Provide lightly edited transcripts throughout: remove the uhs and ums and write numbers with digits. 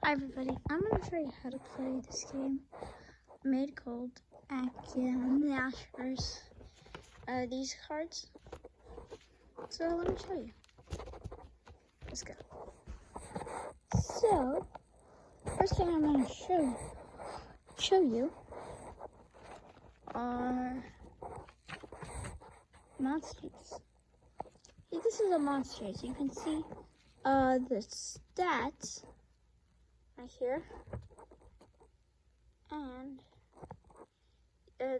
Hi everybody, I'm going to show you how to play this game made called Akimashers. These cards. So let me show you. Let's go. So, first thing I'm going to show you are monsters. See, this is a monster. So you can see the stats right here, and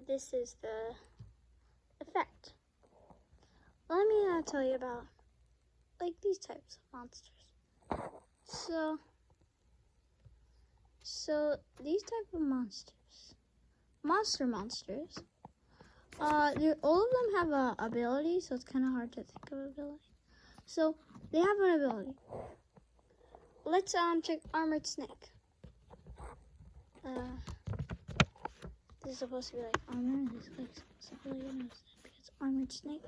this is the effect. Let me tell you about like these types of monsters. So these type of monsters, monsters. All of them have a ability, so it's kind of hard to think of ability. So they have an ability. Let's check Armored Snake. This is supposed to be like armor. This is like something like because Armored Snake.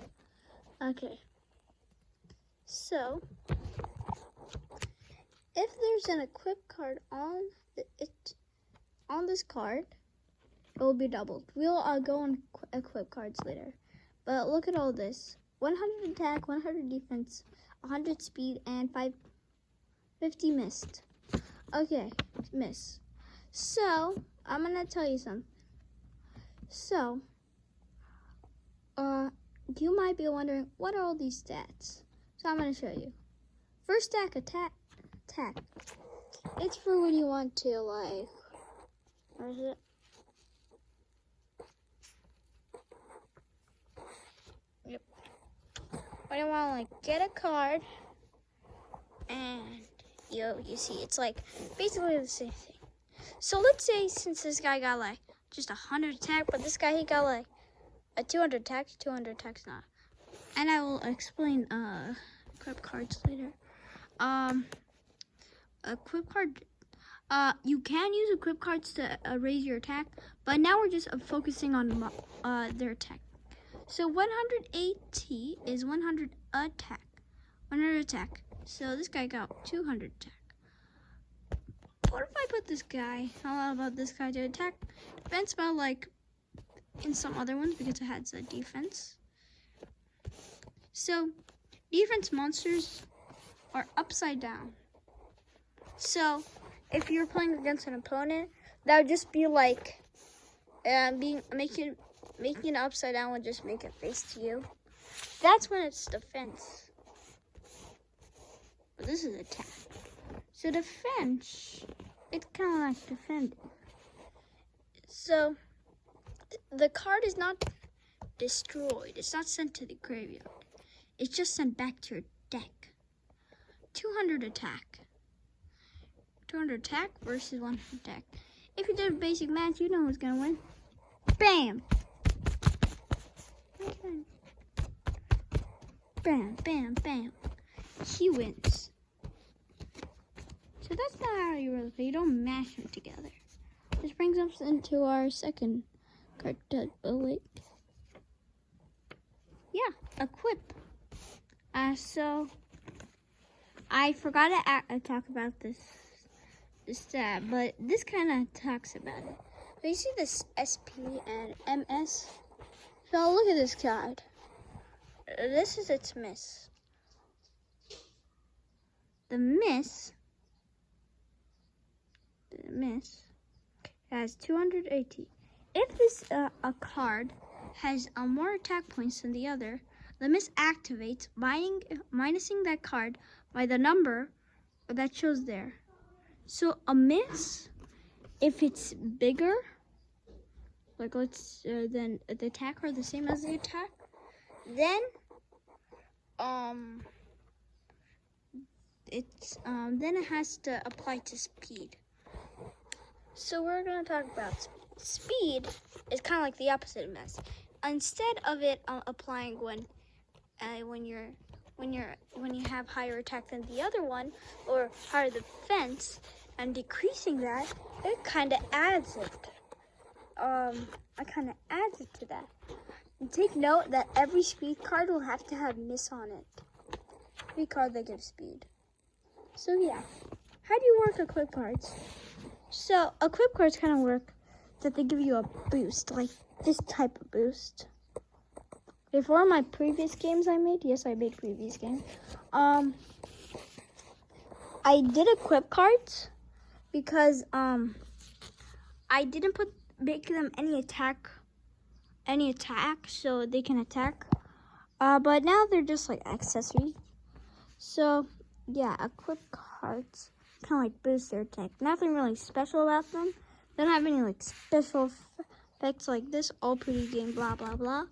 Okay. So if there's an equip card on this card, it will be doubled. We'll go on equip cards later. But look at all this: 100 attack, 100 defense, 100 speed, and 50 missed. Okay, miss. So I'm gonna tell you something. So, you might be wondering, what are all these stats? So I'm gonna show you. First stack, attack. It's for when you want to like, where is it? Yep. When you want to like get a card, and you see it's like basically the same thing. So let's say since this guy got like just 100 attack, but this guy he got like a 200 attack. 200 attack's not. And I will explain equip cards later. Equip card. You can use equip cards to raise your attack, but now we're just focusing on their attack. So 180 is 100 attack. 100 attack. So this guy got 200 attack. What if I put this guy, how about this guy to attack defense about like in some other ones because it has a defense. So defense monsters are upside down. So if you're playing against an opponent, that would just be like making it upside down would just make it face to you. That's when it's defense. But this is attack. So defense, it's kind of like defending. So the card is not destroyed. It's not sent to the graveyard. It's just sent back to your deck. 200 attack. 200 attack versus 100 attack. If you did a basic match, you know who's gonna win. Bam! Bam, bam, bam. He wins. So that's not how you really play. You don't mash them together. This brings us into our second card. Oh wait. Yeah, equip. So I forgot to talk about this stat, but this kind of talks about it. So you see this SP and MS. So look at this card. This is its miss. The miss has 280. If this a card has more attack points than the other, the miss activates, minusing that card by the number that shows there. So a miss, if it's bigger, like then the attack are the same as the attack, then it has to apply to speed. So we're gonna talk about speed. Speed is kind of like the opposite of miss. Instead of it applying when you have higher attack than the other one or higher defense and decreasing that, it kind of adds it. To that. And take note that every speed card will have to have miss on it. Every card that gives speed. So yeah, how do you work equip cards? So equip cards kind of work that they give you a boost, like this type of boost. Before my previous games I made, yes, I made previous games. I did equip cards because I didn't make them any attack, so they can attack. But now they're just like accessories. So yeah, equip cards kind of like boost their attack. Nothing really special about them. They don't have any like special effects like this all pretty game blah blah blah.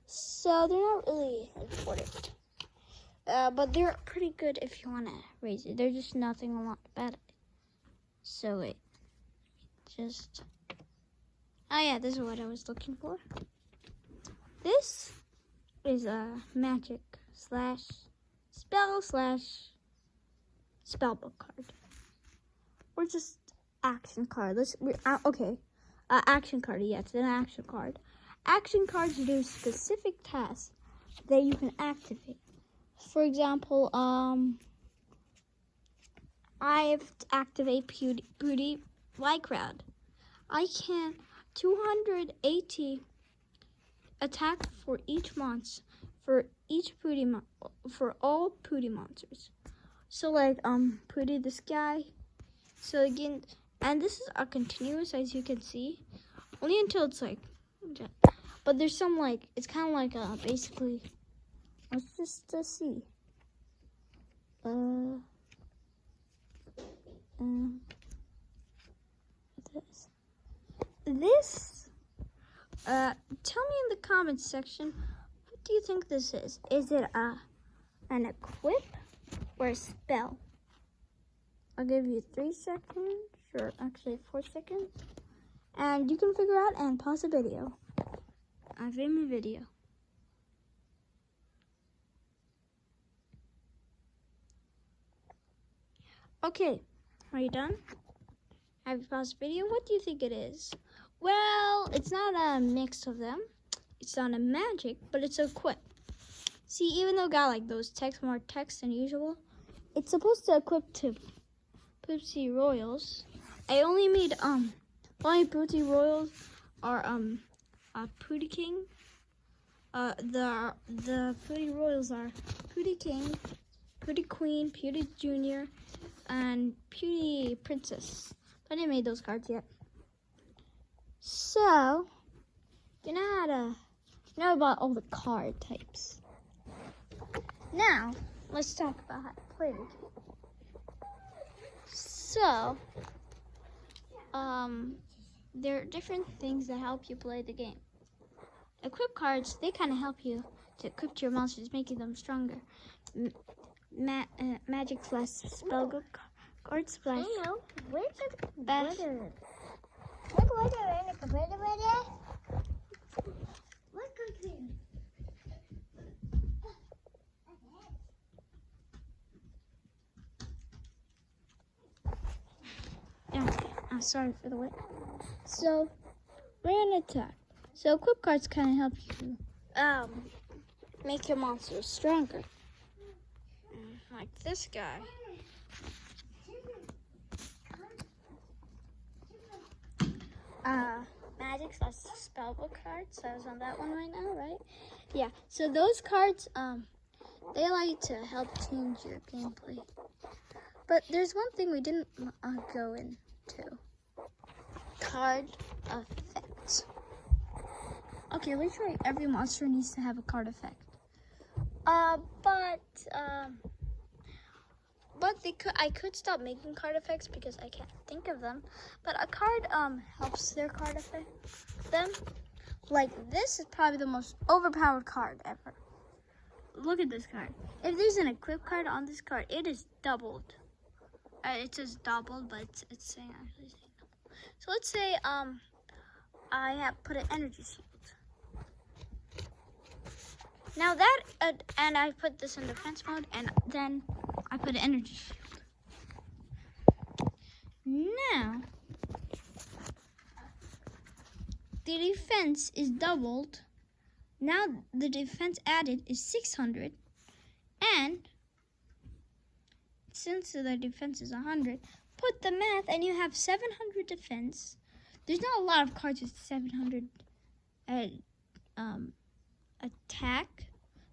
So they're not really important. But they're pretty good if you want to raise it. They're just nothing a lot about it. So wait, just oh yeah, this is what I was looking for. This is a magic /spell/spellbook card, or just action card. Action card. Yeah, it's an action card. Action cards do specific tasks that you can activate. For example, I have to activate Pooty White Crowd. I can 280 attack for each monster, for all Pooty monsters. So like Pooty this guy. So again, and this is a continuous, as you can see, only until it's like, but there's some like, it's kind of like basically, let's just see. This, tell me in the comments section, what do you think this is? Is it an equip or a spell? I'll give you 3 seconds, or actually 4 seconds, and you can figure out and pause the video. I've made my video. Okay, are you done? Have you paused the video? What do you think it is? Well, it's not a mix of them. It's not a magic, but it's a equip. See, even though it got like those more text than usual, it's supposed to equip to Poopsie Royals. I only made only Poopsie Royals are Pooty King. The Pooty Royals are Pooty King, Pooty Queen, Pooty Junior, and Pooty Princess. I didn't make those cards yet. So you know about all the card types. Now let's talk about how to play the game. So there are different things that help you play the game. Equip cards, they kind of help you to equip your monsters, making them stronger. Magic slash spell card splash. Hello, where's the Best. glitter? What glitter in the computer right there? What computer? Yeah, I'm sorry for the wait. So we're gonna attack. So equip cards kind of help you make your monsters stronger. Like this guy. Magic slash spellbook cards. So I was on that one right now, right? Yeah. So those cards, they allow you to help change your gameplay. But there's one thing we didn't go into. Card effects. Okay, literally every monster needs to have a card effect. But I could stop making card effects because I can't think of them. But a card helps their card effect them. Like this is probably the most overpowered card ever. Look at this card. If there's an equip card on this card, it is doubled. It says doubled, but it's saying actually saying double. So let's say I have put an energy shield. Now that and I put this in defense mode, and then I put an energy shield. Now the defense is doubled. Now the defense added is 600, and since the defense is 100, put the math and you have 700 defense. There's not a lot of cards with 700 attack.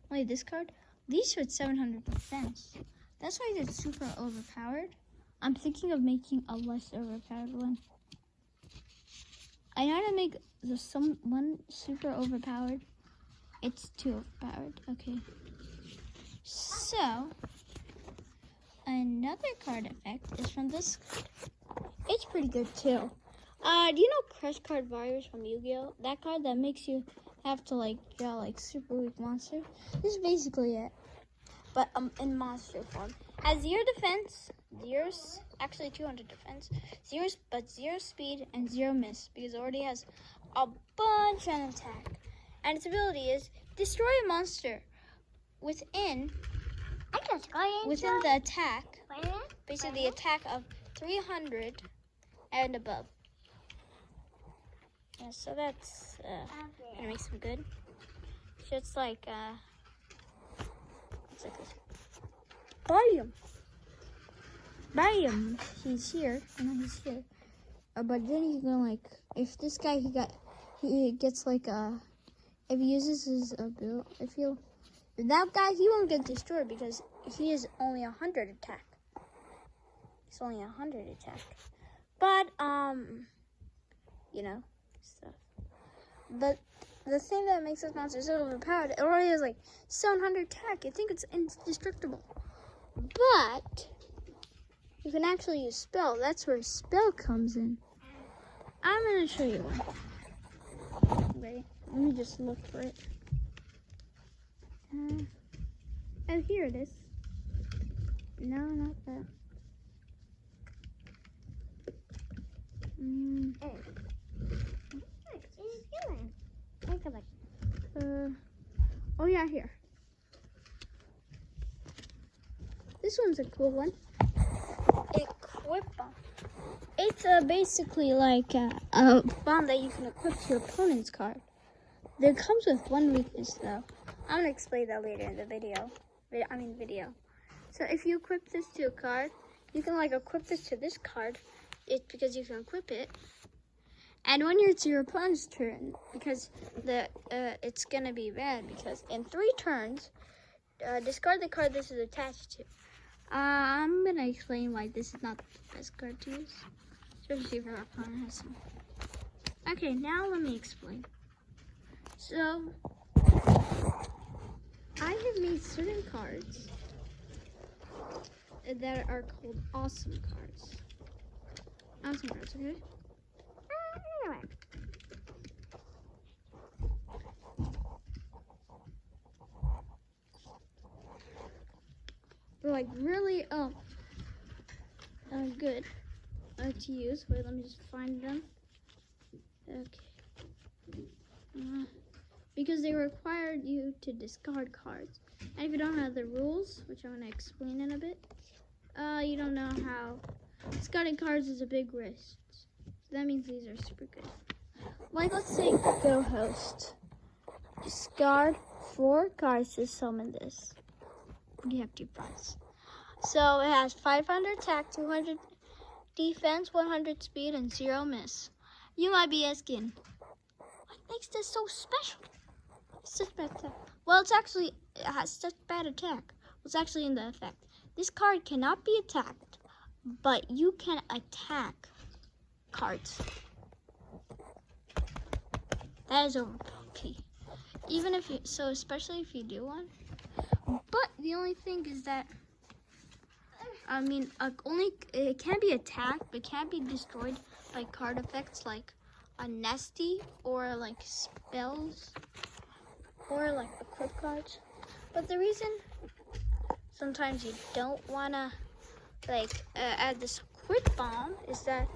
Only this card. These with 700 defense. That's why they're super overpowered. I'm thinking of making a less overpowered one. I know how to make one super overpowered. It's too overpowered. Okay. So, another card effect is from this card. It's pretty good too. Do you know Crush Card Virus from Yu-Gi-Oh? That card that makes you have to like draw like super weak monsters. This is basically it, but in monster form. Has 0 defense, 200 defense, 0 speed, and 0 miss because it already has a bunch of attack. And its ability is destroy a monster within the attack, basically the attack of 300 and above. Yeah, so that's gonna make some good. So it's like this. Bam! He's here. I know he's here. But then he's gonna like, if this guy he gets like if he uses his ability, if that guy, he won't get destroyed because he is only 100 attack. He's only 100 attack. But stuff. But the thing that makes this monster so overpowered, it already has like 700 attack. I think it's indestructible. But you can actually use spell. That's where spell comes in. I'm gonna show you one. Wait, let me just look for it. Oh, here it is. No, not that. Oh yeah, here. This one's a cool one. Equip bomb. It's basically like a bomb that you can equip to your opponent's card. It comes with one weakness though. I'm gonna explain that later in the video. So if you equip this to a card, you can like equip this to this card. It's because you can equip it. And when it's your opponent's turn, because it's gonna be bad because in 3 turns, discard the card this is attached to. I'm gonna explain why this is not the best card to use, especially if your opponent has some. Okay, now let me explain. So, I have made certain cards that are called awesome cards. Awesome cards, okay? Anyway. They're like really good to use. Wait, let me just find them. Okay. Because they required you to discard cards. And if you don't know the rules, which I'm going to explain in a bit, you don't know how discarding cards is a big risk. So that means these are super good. Like, let's say Go Host. Discard 4 cards to summon this. You have 2 cards. So it has 500 attack, 200 defense, 100 speed, and 0 miss. You might be asking, what makes this so special? It's such bad attack. Well, it has such bad attack. What's actually in the effect? This card cannot be attacked, but you can attack cards. That is OP. Even if especially if you do one. But the only thing is that, it can be attacked, but can't be destroyed by card effects like a Nesty or like spells or like equip cards. But the reason sometimes you don't wanna add this equip bomb is that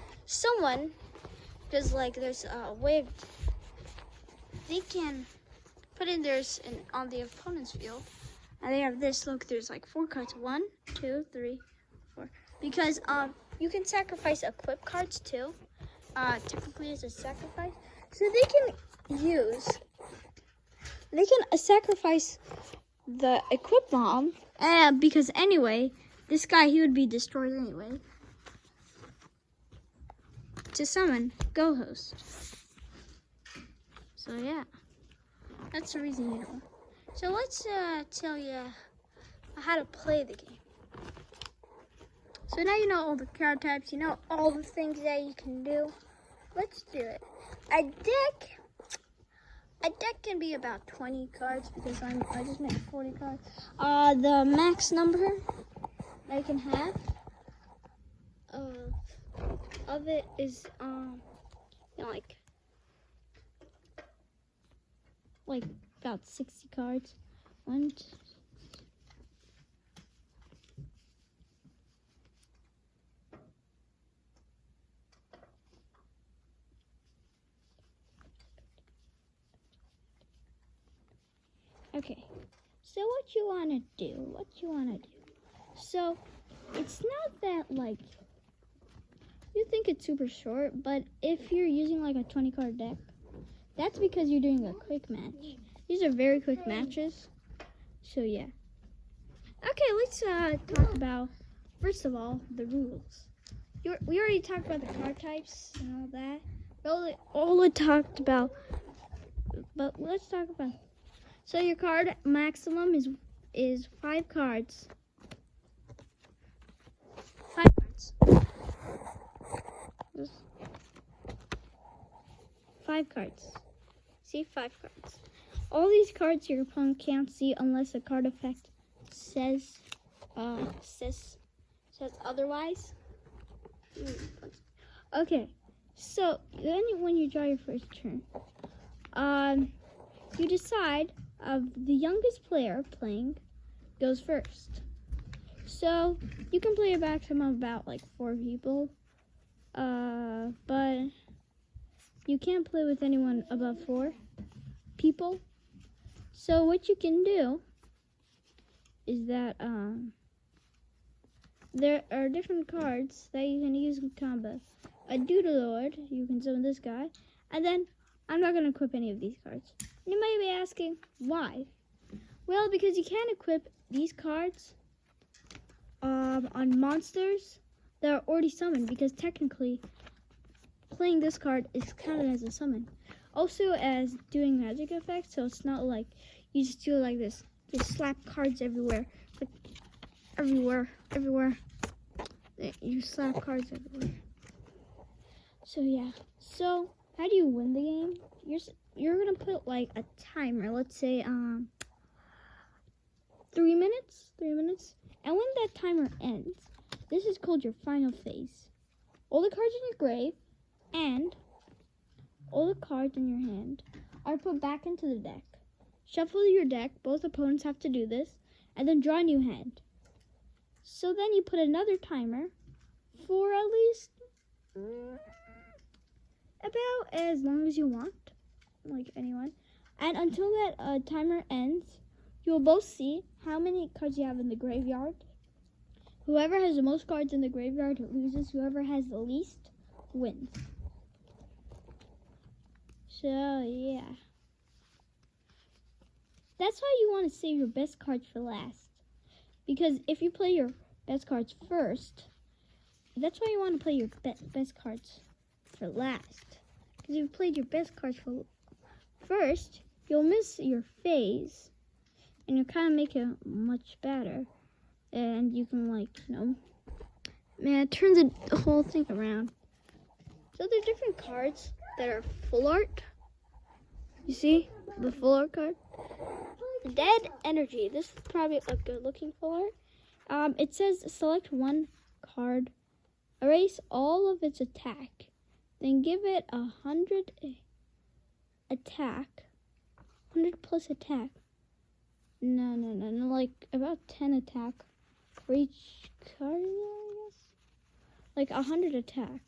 because there's a way they can put in theirs on the opponent's field, and they have this. Look, there's like 4 cards. 1, 2, 3, 4. Because you can sacrifice equip cards too. Typically as a sacrifice, so they can sacrifice the equip bomb, because anyway, This guy, he would be destroyed anyway. To summon, go host. So yeah, that's the reason you know. So let's tell you how to play the game. So now you know all the card types, you know all the things that you can do. Let's do it. A deck can be about 20 cards because I just made 40 cards. The max number I can have of it is you know, like about 60 cards. One, two, okay, so what you want to do, so it's not that like, you think it's super short, but if you're using like a 20 card deck, that's because you're doing a quick match. These are very quick matches, so yeah. Okay, let's talk about, first of all, the rules. We already talked about the card types and all that. All we talked about, but let's talk about. So your card maximum is 5 cards. 5 cards. 5 cards. See, 5 cards. All these cards your opponent can't see unless a card effect says otherwise. Okay, so then when you draw your first turn, you decide the youngest player playing goes first. So you can play a maximum of about like 4 people, but you can't play with anyone above 4 people. So what you can do is that there are different cards that you can use in combat. A Doodlelord, you can summon this guy, and then I'm not going to equip any of these cards. And you might be asking, why? Well, because you can't equip these cards on monsters that are already summoned, because technically playing this card is counted as a summon. Also as doing magic effects, so it's not like you just do it like this. Just slap cards everywhere. Like everywhere. You slap cards everywhere. So yeah. So how do you win the game? You're gonna put like a timer. Let's say 3 minutes. 3 minutes. And when that timer ends, this is called your final phase. All the cards in your grave and all the cards in your hand are put back into the deck. Shuffle your deck. Both opponents have to do this, and then draw a new hand. So then you put another timer for at least about as long as you want, like anyone. And until that timer ends, you will both see how many cards you have in the graveyard. Whoever has the most cards in the graveyard loses. Whoever has the least wins. So yeah. That's why you want to save your best cards for last. Because if you play your best cards first, that's why you want to play your best cards for last. Because if you played your best cards for first, you'll miss your phase. And you'll kind of make it much better. And you can, like, you know, man, it turns the whole thing around. So there's different cards that are full art. You see the full art card? Dead Energy. This is probably a good looking full art. It says select one card, erase all of its attack, then give it 100 attack, 100 plus attack. No, like about 10 attack for each card, I guess. Like 100 attack.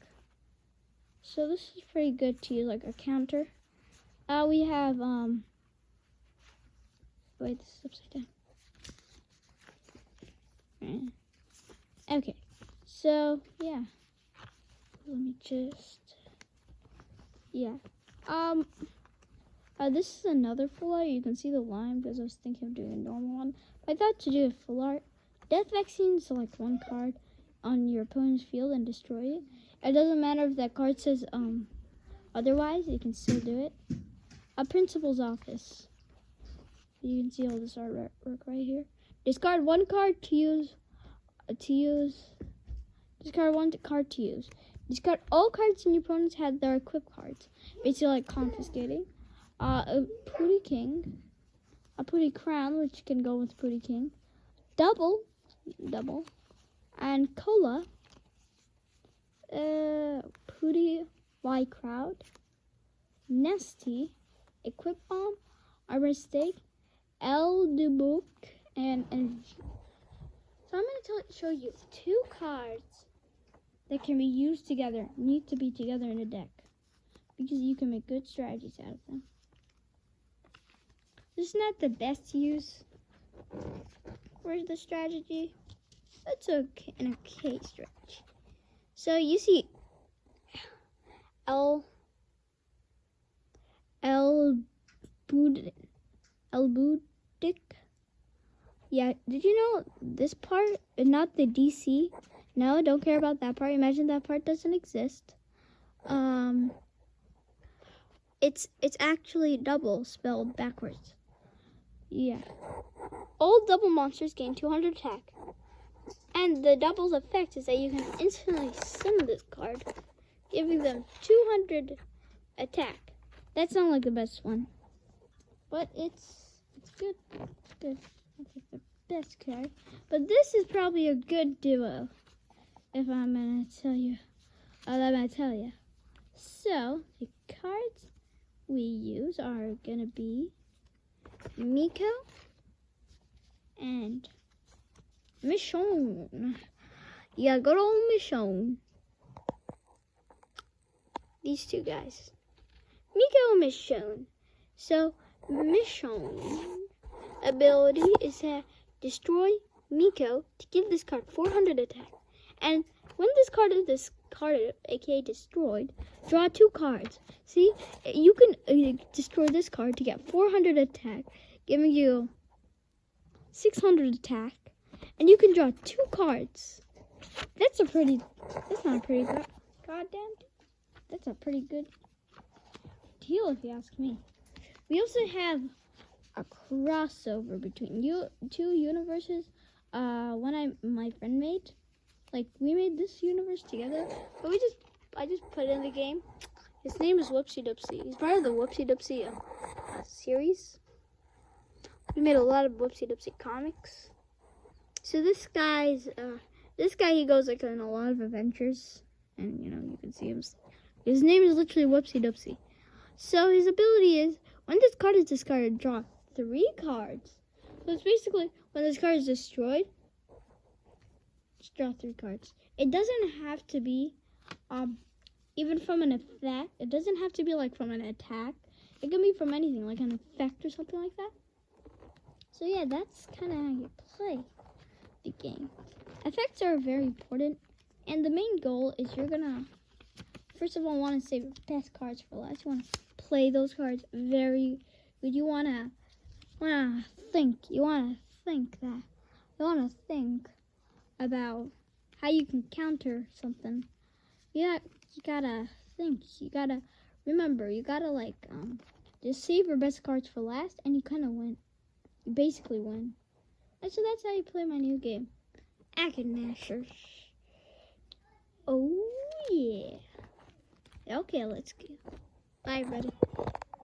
So this is pretty good to use like a counter. We have, wait, this is upside down. Okay, so, yeah. Let me just, yeah. This is another full art. You can see the line because I was thinking of doing a normal one. But I thought to do a full art Death vaccine, select one card on your opponent's field and destroy it. It doesn't matter if that card says otherwise, you can still do it. A principal's office. You can see all this artwork right here. Discard one card to use. Discard one card to use. Discard all cards in your opponent's hand that are equipped cards. Basically like confiscating. A Pooty King. A Pooty Crown, which can go with Pooty King. Double. And Cola. Pooty Y Crowd. Nesty. Equip Bomb. Armor Stake. El Dubuque. And Energy. So I'm going to show you 2 cards that can be used together, need to be together in a deck, because you can make good strategies out of them. This is not the best use for the strategy. It's okay, an okay strategy. So you see El Budic. Yeah, did you know this part is not the DC? No, don't care about that part. Imagine that part doesn't exist. It's actually double spelled backwards. Yeah. All double monsters gain 200 attack. And the double's effect is that you can instantly send this card, giving them 200 attack. That's not like the best one, but it's good. It's good. It's like the best card. But this is probably a good duo, if I'm gonna tell you. I'm gonna tell you. So the cards we use are gonna be Miko and Michonne. Yeah, good old Michonne. These 2 guys. Miko and Michonne. So Michonne ability is to destroy Miko to give this card 400 attack. And when this card is discarded, aka destroyed, draw 2 cards. See, you can destroy this card to get 400 attack, giving you 600 attack, and you can draw 2 cards. That's not a pretty goddamn. That's a pretty good deal, if you ask me. We also have a crossover between 2 universes. My friend made. Like, we made this universe together, but I just put it in the game. His name is Whoopsie Doopsie. He's part of the Whoopsie Doopsie series. We made a lot of Whoopsie Doopsie comics. So this guy, he goes like on a lot of adventures, and you can see him. His name is literally Whoopsie Doopsie. So his ability is, when this card is discarded, draw 3 cards. So it's basically, when this card is destroyed, just draw 3 cards. It doesn't have to be, even from an effect. It doesn't have to be like from an attack. It can be from anything, like an effect or something like that. So yeah, that's kind of how you play the game. Effects are very important, and the main goal is you're gonna, first of all, want to save your best cards for last. You want to play those cards very good. You want to think. You want to think about how you can counter something. You gotta think. You gotta remember. You gotta just save your best cards for last, and you kind of win. You basically win. And so that's how you play my new game, Akadnashers. Oh yeah. Okay, let's go. Bye, everybody.